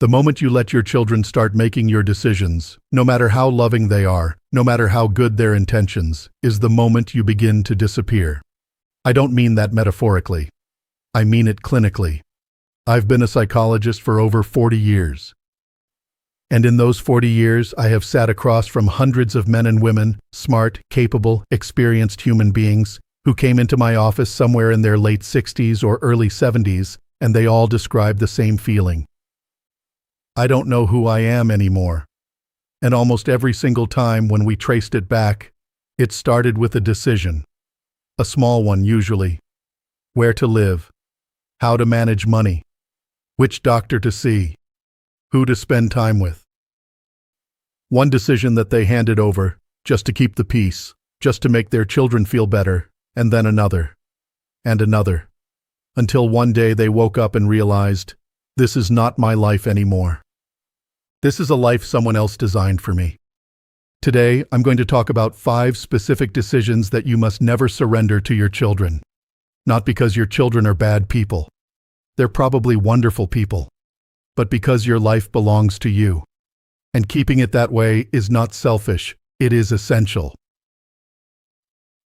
The moment you let your children start making your decisions, no matter how loving they are, no matter how good their intentions, is the moment you begin to disappear. I don't mean that metaphorically. I mean it clinically. I've been a psychologist for over 40 years. And in those 40 years, I have sat across from hundreds of men and women, smart, capable, experienced human beings, who came into my office somewhere in their late 60s or early 70s, and they all described the same feeling. I don't know who I am anymore. And almost every single time when we traced it back, it started with a decision. A small one usually. Where to live. How to manage money. Which doctor to see. Who to spend time with. One decision that they handed over, just to keep the peace, just to make their children feel better, and then another. And another. Until one day they woke up and realized, this is not my life anymore. This is a life someone else designed for me. Today, I'm going to talk about 5 specific decisions that you must never surrender to your children. Not because your children are bad people. They're probably wonderful people. But because your life belongs to you. And keeping it that way is not selfish, it is essential.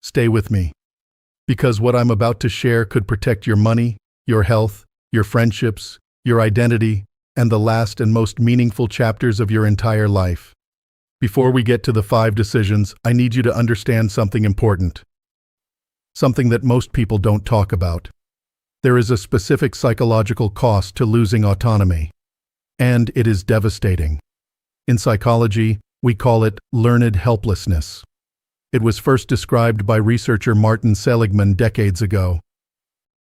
Stay with me. Because what I'm about to share could protect your money, your health, your friendships, your identity, and the last and most meaningful chapters of your entire life. Before we get to the 5 decisions, I need you to understand something important. Something that most people don't talk about. There is a specific psychological cost to losing autonomy. And it is devastating. In psychology, we call it learned helplessness. It was first described by researcher Martin Seligman decades ago.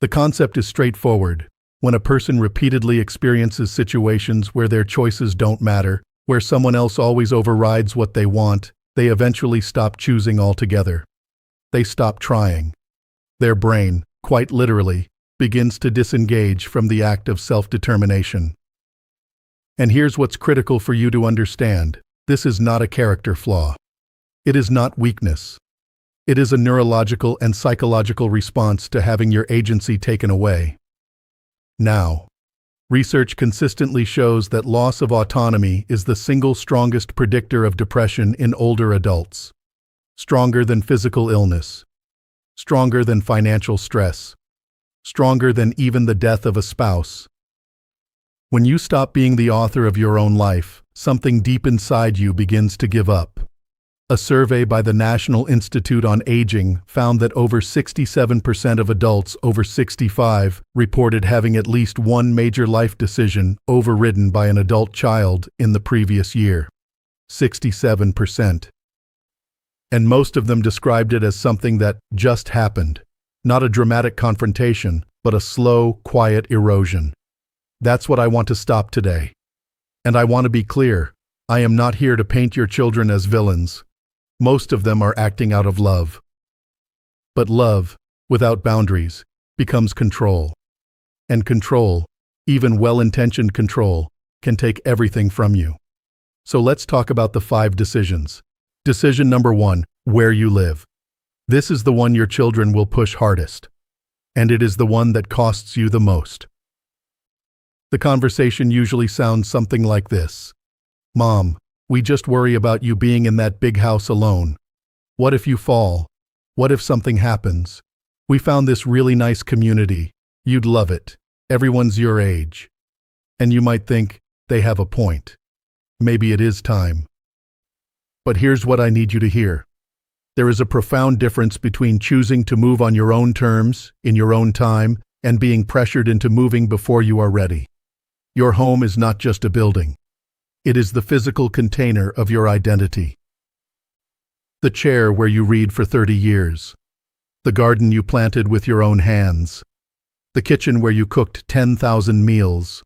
The concept is straightforward. When a person repeatedly experiences situations where their choices don't matter, where someone else always overrides what they want, they eventually stop choosing altogether. They stop trying. Their brain, quite literally, begins to disengage from the act of self-determination. And here's what's critical for you to understand. This is not a character flaw. It is not weakness. It is a neurological and psychological response to having your agency taken away. Now, research consistently shows that loss of autonomy is the single strongest predictor of depression in older adults. Stronger than physical illness. Stronger than financial stress. Stronger than even the death of a spouse. When you stop being the author of your own life, something deep inside you begins to give up. A survey by the National Institute on Aging found that over 67% of adults over 65 reported having at least one major life decision overridden by an adult child in the previous year. 67%. And most of them described it as something that just happened. Not a dramatic confrontation, but a slow, quiet erosion. That's what I want to stop today. And I want to be clear, I am not here to paint your children as villains. Most of them are acting out of love. But love, without boundaries, becomes control. And control, even well-intentioned control, can take everything from you. So let's talk about the 5 decisions. Decision number 1, where you live. This is the one your children will push hardest. And it is the one that costs you the most. The conversation usually sounds something like this. Mom, we just worry about you being in that big house alone. What if you fall? What if something happens? We found this really nice community. You'd love it. Everyone's your age. And you might think, they have a point. Maybe it is time. But here's what I need you to hear. There is a profound difference between choosing to move on your own terms, in your own time, and being pressured into moving before you are ready. Your home is not just a building. It is the physical container of your identity. The chair where you read for 30 years. The garden you planted with your own hands. The kitchen where you cooked 10,000 meals.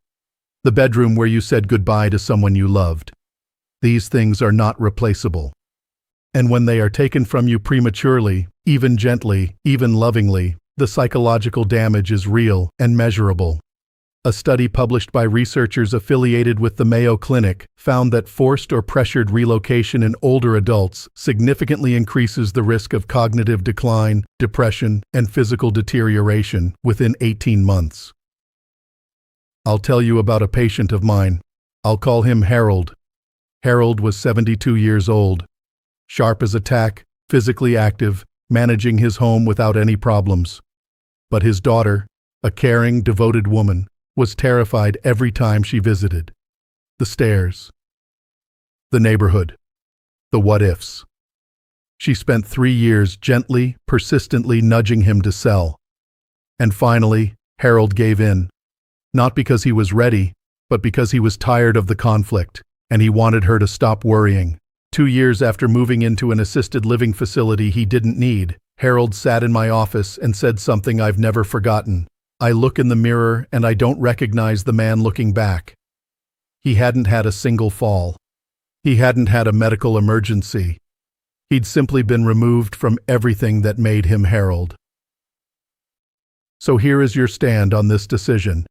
The bedroom where you said goodbye to someone you loved. These things are not replaceable. And when they are taken from you prematurely, even gently, even lovingly, the psychological damage is real and measurable. A study published by researchers affiliated with the Mayo Clinic found that forced or pressured relocation in older adults significantly increases the risk of cognitive decline, depression, and physical deterioration within 18 months. I'll tell you about a patient of mine. I'll call him Harold. Harold was 72 years old, sharp as a tack, physically active, managing his home without any problems. But his daughter, a caring, devoted woman, was terrified every time she visited. The stairs, the neighborhood, the what-ifs. She spent 3 years gently, persistently nudging him to sell. And finally, Harold gave in. Not because he was ready, but because he was tired of the conflict, and he wanted her to stop worrying. 2 years after moving into an assisted living facility he didn't need, Harold sat in my office and said something I've never forgotten. I look in the mirror and I don't recognize the man looking back. He hadn't had a single fall. He hadn't had a medical emergency. He'd simply been removed from everything that made him Harold. So here is your stand on this decision.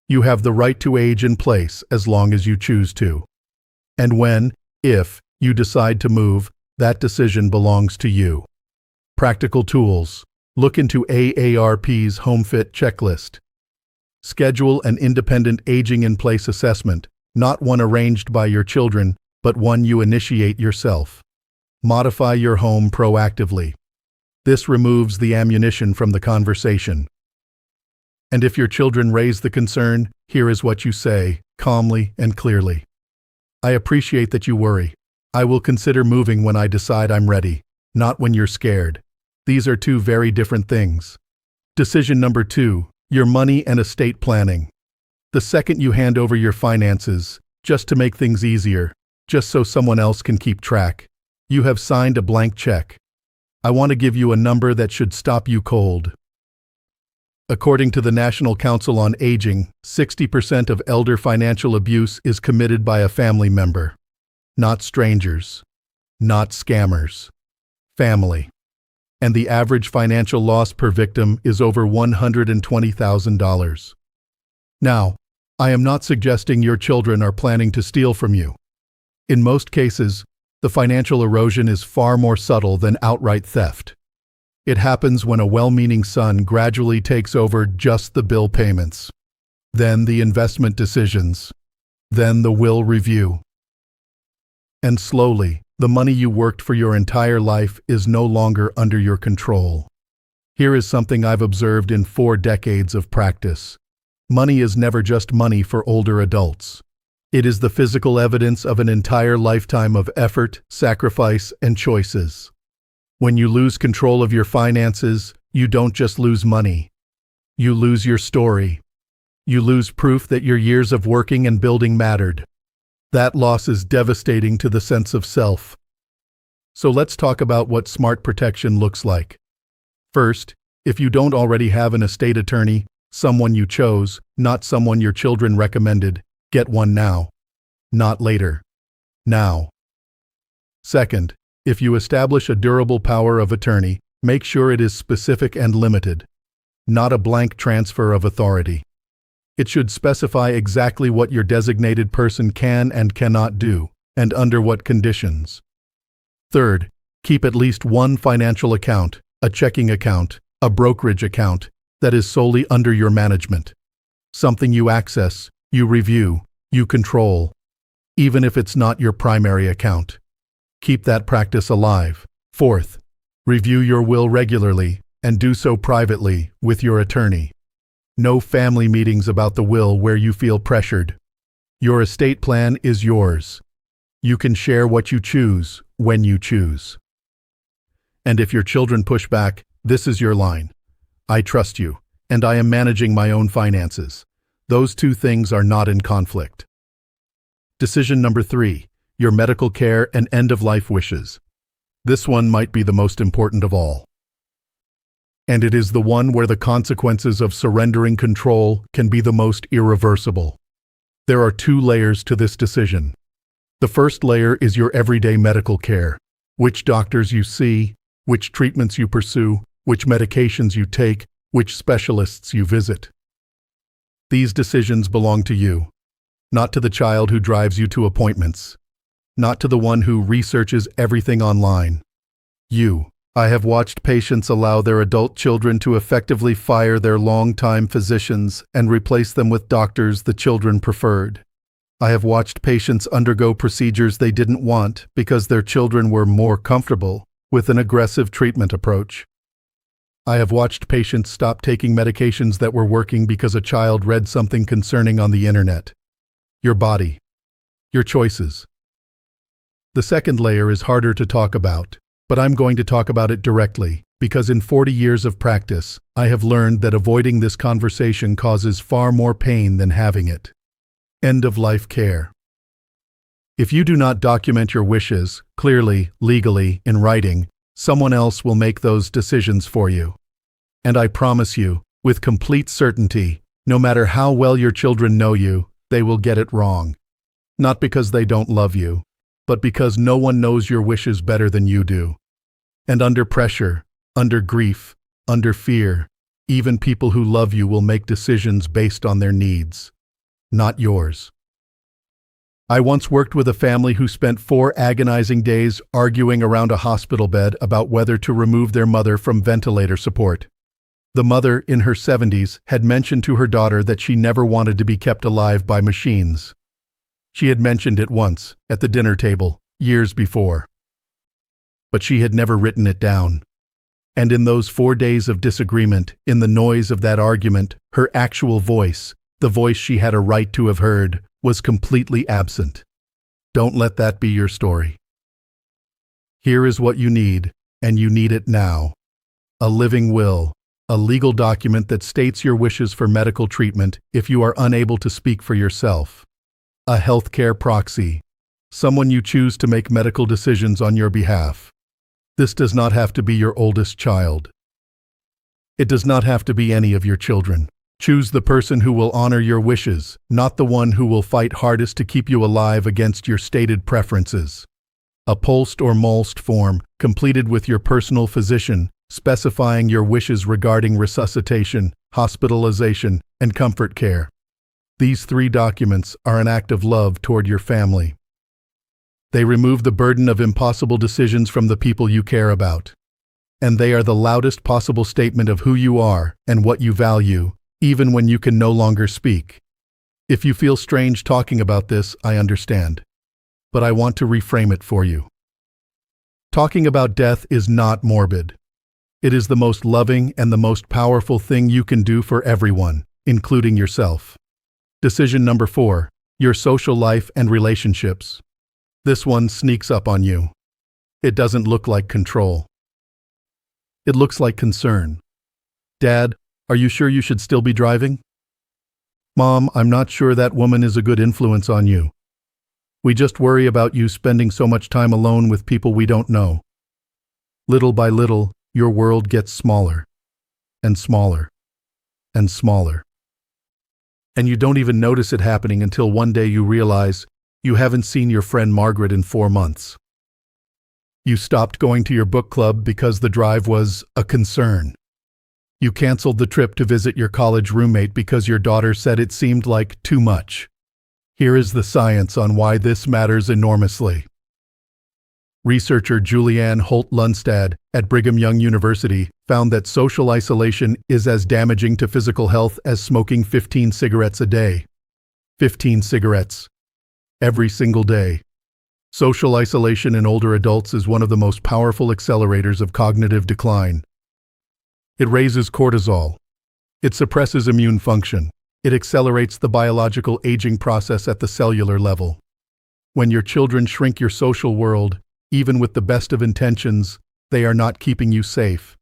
You have the right to age in place as long as you choose to. And when, if, you decide to move, that decision belongs to you. Practical tools. Look into AARP's HomeFit checklist. Schedule an independent aging-in-place assessment, not one arranged by your children, but one you initiate yourself. Modify your home proactively. This removes the ammunition from the conversation. And if your children raise the concern, here is what you say, calmly and clearly. I appreciate that you worry. I will consider moving when I decide I'm ready, not when you're scared. These are two very different things. Decision number 2, your money and estate planning. The second you hand over your finances, just to make things easier, just so someone else can keep track, you have signed a blank check. I want to give you a number that should stop you cold. According to the National Council on Aging, 60% of elder financial abuse is committed by a family member. Not strangers. Not scammers. Family. And the average financial loss per victim is over $120,000. Now, I am not suggesting your children are planning to steal from you. In most cases, the financial erosion is far more subtle than outright theft. It happens when a well-meaning son gradually takes over just the bill payments, then the investment decisions, then the will review. And slowly, the money you worked for your entire life is no longer under your control. Here is something I've observed in 4 decades of practice. Money is never just money for older adults. It is the physical evidence of an entire lifetime of effort, sacrifice, and choices. When you lose control of your finances, you don't just lose money. You lose your story. You lose proof that your years of working and building mattered. That loss is devastating to the sense of self. So let's talk about what smart protection looks like. First, if you don't already have an estate attorney, someone you chose, not someone your children recommended, get one now. Not later. Now. Second, if you establish a durable power of attorney, make sure it is specific and limited, not a blank transfer of authority. It should specify exactly what your designated person can and cannot do, and under what conditions. Third, keep at least one financial account, a checking account, a brokerage account, that is solely under your management. Something you access, you review, you control, even if it's not your primary account. Keep that practice alive. Fourth, review your will regularly, and do so privately, with your attorney. No family meetings about the will where you feel pressured. Your estate plan is yours. You can share what you choose, when you choose. And if your children push back, this is your line. I trust you, and I am managing my own finances. Those two things are not in conflict. Decision number 3. Your medical care and end-of-life wishes. This one might be the most important of all. And it is the one where the consequences of surrendering control can be the most irreversible. There are 2 layers to this decision. The first layer is your everyday medical care. Which doctors you see, which treatments you pursue, which medications you take, which specialists you visit. These decisions belong to you, not to the child who drives you to appointments. Not to the one who researches everything online. You. I have watched patients allow their adult children to effectively fire their long-time physicians and replace them with doctors the children preferred. I have watched patients undergo procedures they didn't want because their children were more comfortable with an aggressive treatment approach. I have watched patients stop taking medications that were working because a child read something concerning on the internet. Your body. Your choices. The second layer is harder to talk about, but I'm going to talk about it directly, because in 40 years of practice, I have learned that avoiding this conversation causes far more pain than having it. End-of-life care. If you do not document your wishes, clearly, legally, in writing, someone else will make those decisions for you. And I promise you, with complete certainty, no matter how well your children know you, they will get it wrong. Not because they don't love you, but because no one knows your wishes better than you do. And under pressure, under grief, under fear, even people who love you will make decisions based on their needs, not yours. I once worked with a family who spent 4 agonizing days arguing around a hospital bed about whether to remove their mother from ventilator support. The mother, in her 70s, had mentioned to her daughter that she never wanted to be kept alive by machines. She had mentioned it once, at the dinner table, years before. But she had never written it down. And in those 4 days of disagreement, in the noise of that argument, her actual voice, the voice she had a right to have heard, was completely absent. Don't let that be your story. Here is what you need, and you need it now. A living will, a legal document that states your wishes for medical treatment if you are unable to speak for yourself. A healthcare proxy, someone you choose to make medical decisions on your behalf. This does not have to be your oldest child. It does not have to be any of your children. Choose the person who will honor your wishes, not the one who will fight hardest to keep you alive against your stated preferences. A POLST or MOLST form, completed with your personal physician, specifying your wishes regarding resuscitation, hospitalization, and comfort care. These 3 documents are an act of love toward your family. They remove the burden of impossible decisions from the people you care about. And they are the loudest possible statement of who you are and what you value, even when you can no longer speak. If you feel strange talking about this, I understand. But I want to reframe it for you. Talking about death is not morbid. It is the most loving and the most powerful thing you can do for everyone, including yourself. Decision number 4, your social life and relationships. This one sneaks up on you. It doesn't look like control. It looks like concern. Dad, are you sure you should still be driving? Mom, I'm not sure that woman is a good influence on you. We just worry about you spending so much time alone with people we don't know. Little by little, your world gets smaller, and smaller, and smaller. And you don't even notice it happening until one day you realize you haven't seen your friend Margaret in 4 months. You stopped going to your book club because the drive was a concern. You canceled the trip to visit your college roommate because your daughter said it seemed like too much. Here is the science on why this matters enormously. Researcher Julianne Holt-Lundstad at Brigham Young University found that social isolation is as damaging to physical health as smoking 15 cigarettes a day. 15 cigarettes. Every single day. Social isolation in older adults is one of the most powerful accelerators of cognitive decline. It raises cortisol. It suppresses immune function. It accelerates the biological aging process at the cellular level. When your children shrink your social world, even with the best of intentions, they are not keeping you safe.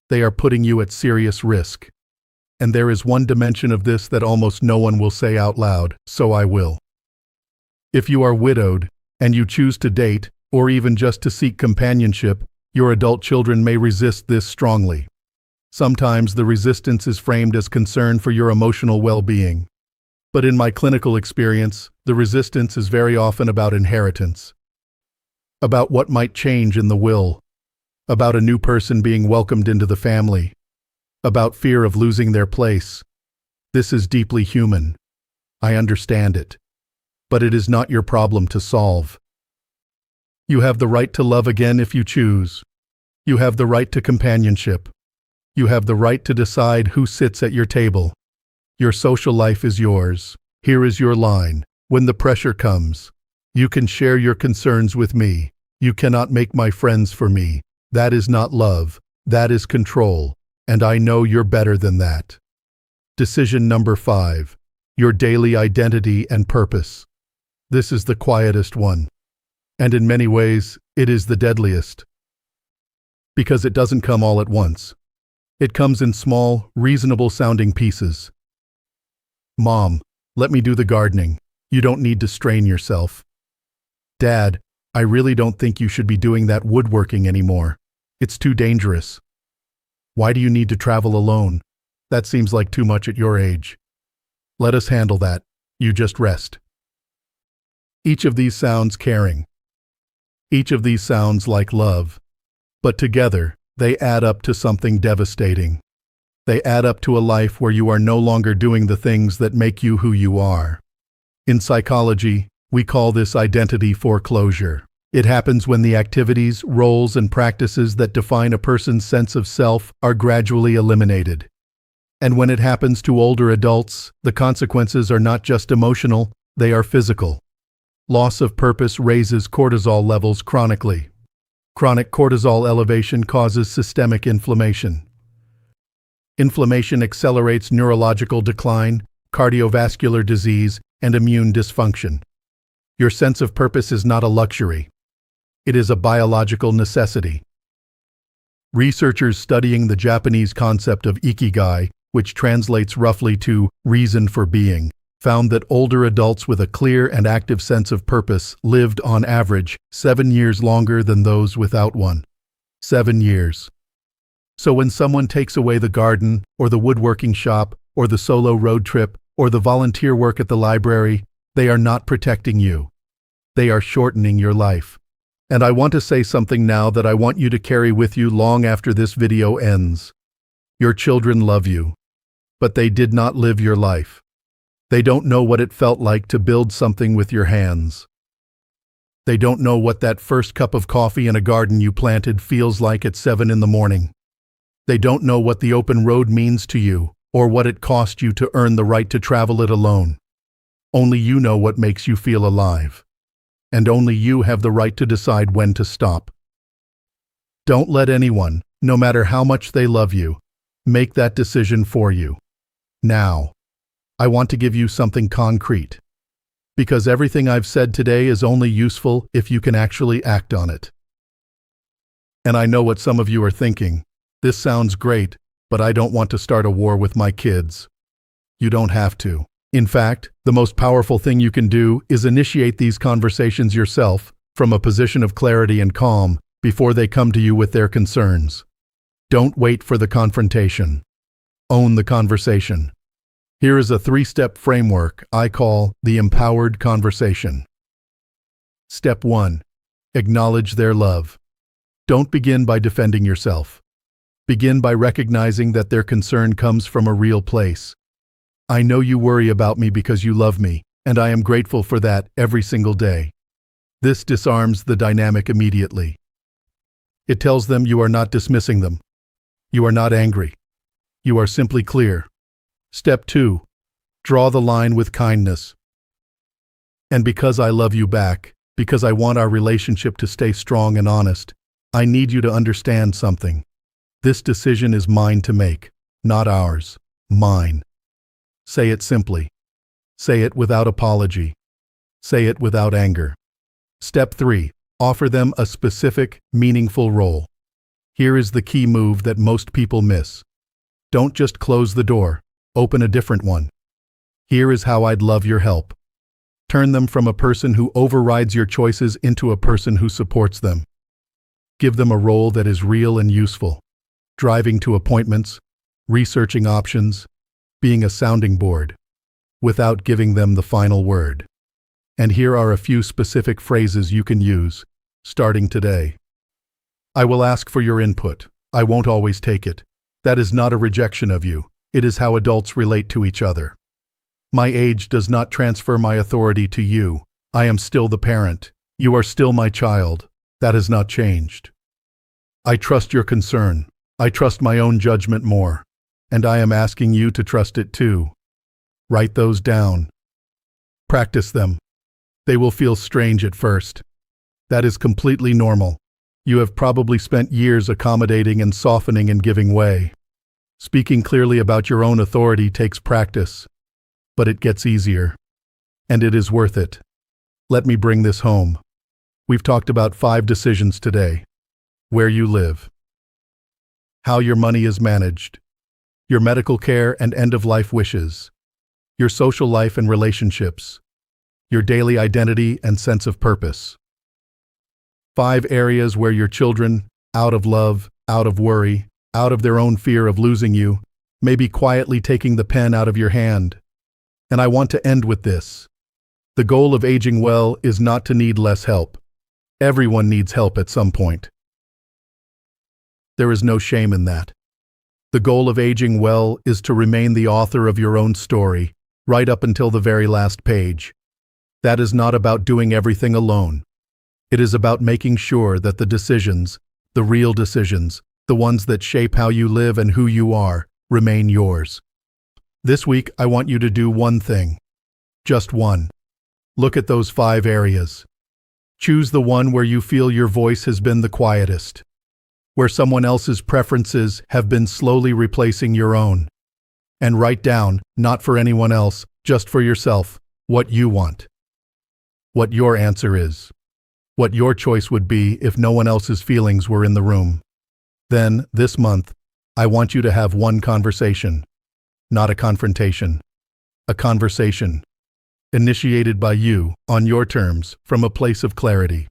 They are putting you at serious risk. And there is one dimension of this that almost no one will say out loud, so I will. If you are widowed, and you choose to date, or even just to seek companionship, your adult children may resist this strongly. Sometimes the resistance is framed as concern for your emotional well-being. But in my clinical experience, the resistance is very often about inheritance. About what might change in the will. About a new person being welcomed into the family. About fear of losing their place. This is deeply human. I understand it. But it is not your problem to solve. You have the right to love again if you choose. You have the right to companionship. You have the right to decide who sits at your table. Your social life is yours. Here is your line. When the pressure comes, you can share your concerns with me. You cannot make my friends for me. That is not love. That is control. And I know you're better than that. Decision number 5. Your daily identity and purpose. This is the quietest one. And in many ways, it is the deadliest. Because it doesn't come all at once. It comes in small, reasonable-sounding pieces. Mom, let me do the gardening. You don't need to strain yourself. Dad, I really don't think you should be doing that woodworking anymore. It's too dangerous. Why do you need to travel alone? That seems like too much at your age. Let us handle that. You just rest. Each of these sounds caring. Each of these sounds like love. But together, they add up to something devastating. They add up to a life where you are no longer doing the things that make you who you are. In psychology, we call this identity foreclosure. It happens when the activities, roles, and practices that define a person's sense of self are gradually eliminated. And when it happens to older adults, the consequences are not just emotional, they are physical. Loss of purpose raises cortisol levels chronically. Chronic cortisol elevation causes systemic inflammation. Inflammation accelerates neurological decline, cardiovascular disease, and immune dysfunction. Your sense of purpose is not a luxury. It is a biological necessity. Researchers studying the Japanese concept of ikigai, which translates roughly to reason for being, found that older adults with a clear and active sense of purpose lived, on average, 7 years longer than those without one. 7 years. So when someone takes away the garden, or the woodworking shop, or the solo road trip, or the volunteer work at the library, they are not protecting you. They are shortening your life. And I want to say something now that I want you to carry with you long after this video ends. Your children love you, but they did not live your life. They don't know what it felt like to build something with your hands. They don't know what that first cup of coffee in a garden you planted feels like at 7 in the morning. They don't know what the open road means to you, or what it cost you to earn the right to travel it alone. Only you know what makes you feel alive. And only you have the right to decide when to stop. Don't let anyone, no matter how much they love you, make that decision for you. Now, I want to give you something concrete. Because everything I've said today is only useful if you can actually act on it. And I know what some of you are thinking. This sounds great, but I don't want to start a war with my kids. You don't have to. In fact, the most powerful thing you can do is initiate these conversations yourself, from a position of clarity and calm, before they come to you with their concerns. Don't wait for the confrontation. Own the conversation. Here is a 3-step framework I call the empowered conversation. Step 1. Acknowledge their love. Don't begin by defending yourself. Begin by recognizing that their concern comes from a real place. I know you worry about me because you love me, and I am grateful for that every single day. This disarms the dynamic immediately. It tells them you are not dismissing them. You are not angry. You are simply clear. Step 2. Draw the line with kindness. And because I love you back, because I want our relationship to stay strong and honest, I need you to understand something. This decision is mine to make, not ours. Mine. Say it simply. Say it without apology. Say it without anger. Step 3. Offer them a specific, meaningful role. Here is the key move that most people miss. Don't just close the door. Open a different one. Here is how I'd love your help. Turn them from a person who overrides your choices into a person who supports them. Give them a role that is real and useful. Driving to appointments, researching options, being a sounding board, without giving them the final word. And here are a few specific phrases you can use, starting today. I will ask for your input. I won't always take it. That is not a rejection of you. It is how adults relate to each other. My age does not transfer my authority to you. I am still the parent. You are still my child. That has not changed. I trust your concern. I trust my own judgment more. And I am asking you to trust it too. Write those down. Practice them. They will feel strange at first. That is completely normal. You have probably spent years accommodating and softening and giving way. Speaking clearly about your own authority takes practice, but it gets easier. And it is worth it. Let me bring this home. We've talked about 5 decisions today. Where you live, how your money is managed, your medical care and end-of-life wishes, your social life and relationships, your daily identity and sense of purpose. 5 areas where your children, out of love, out of worry, out of their own fear of losing you, may be quietly taking the pen out of your hand. And I want to end with this. The goal of aging well is not to need less help. Everyone needs help at some point. There is no shame in that. The goal of aging well is to remain the author of your own story, right up until the very last page. That is not about doing everything alone. It is about making sure that the decisions, the real decisions, the ones that shape how you live and who you are, remain yours. This week, I want you to do one thing. Just one. Look at those 5 areas. Choose the one where you feel your voice has been the quietest, where someone else's preferences have been slowly replacing your own. And write down, not for anyone else, just for yourself, what you want. What your answer is. What your choice would be if no one else's feelings were in the room. Then, this month, I want you to have one conversation. Not a confrontation. A conversation. Initiated by you, on your terms, from a place of clarity.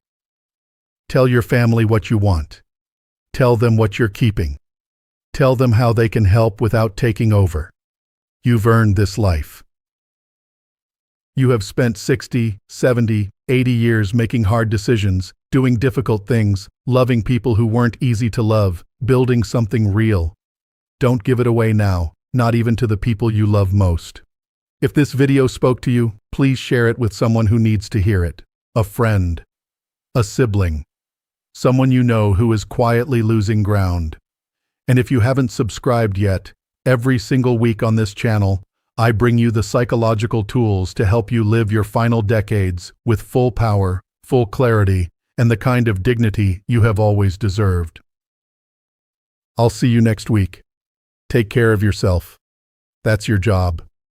Tell your family what you want. Tell them what you're keeping. Tell them how they can help without taking over. You've earned this life. You have spent 60, 70, 80 years making hard decisions, doing difficult things, loving people who weren't easy to love, building something real. Don't give it away now, not even to the people you love most. If this video spoke to you, please share it with someone who needs to hear it. A friend. A sibling. Someone you know who is quietly losing ground. And if you haven't subscribed yet, every single week on this channel, I bring you the psychological tools to help you live your final decades with full power, full clarity, and the kind of dignity you have always deserved. I'll see you next week. Take care of yourself. That's your job.